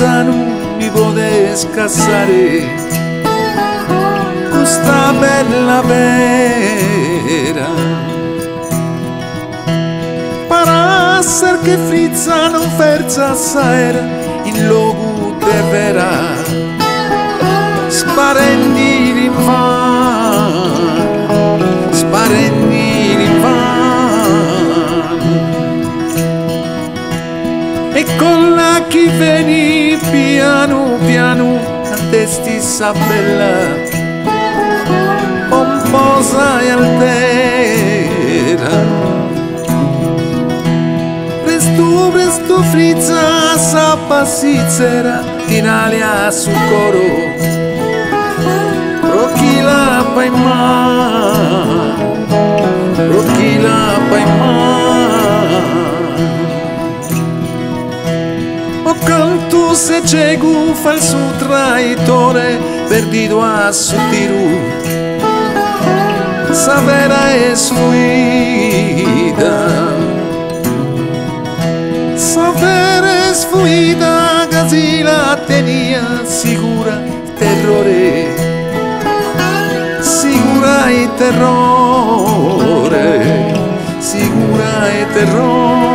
frizzano mi può scassare questa bella vera. Para ser che frizza non ferza saera in logo de vera, sparendi l'infano, sparendi l'infano. E con la chi veni piano piano cantesti sa bella pomposa e altera. Presto frizza sa passizzera tinalia su coro rochila pa in man, rochila pa in man. O canto se cegu falso traitore perdido a su tiro, savera e sfuida, savera e sfuida, casi la tenia sicura terrore, sicura e terrore, sicura e terrore.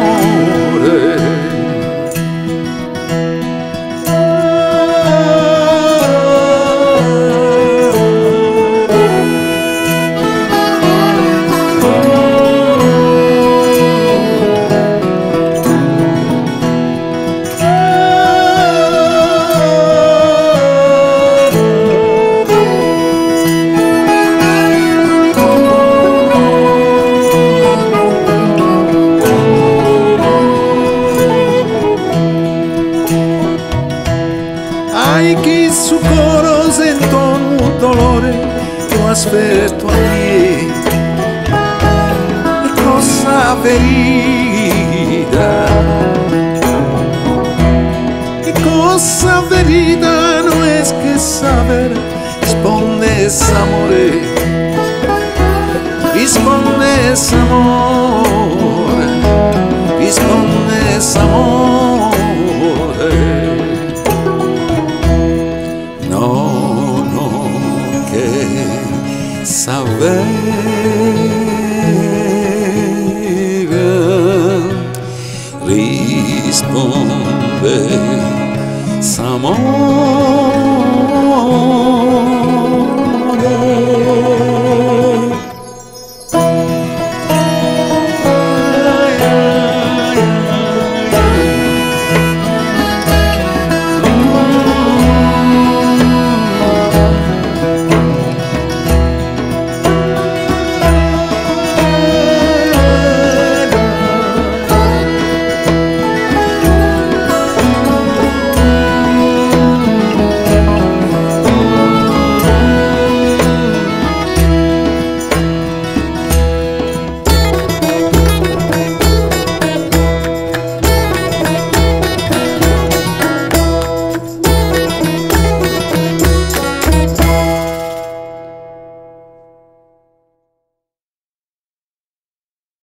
Ai che su coro sento un dolore, io aspetto a te, e cosa ferita, e cosa ferita no es que saber, rispondes amore, rispondes amore, rispondes amore.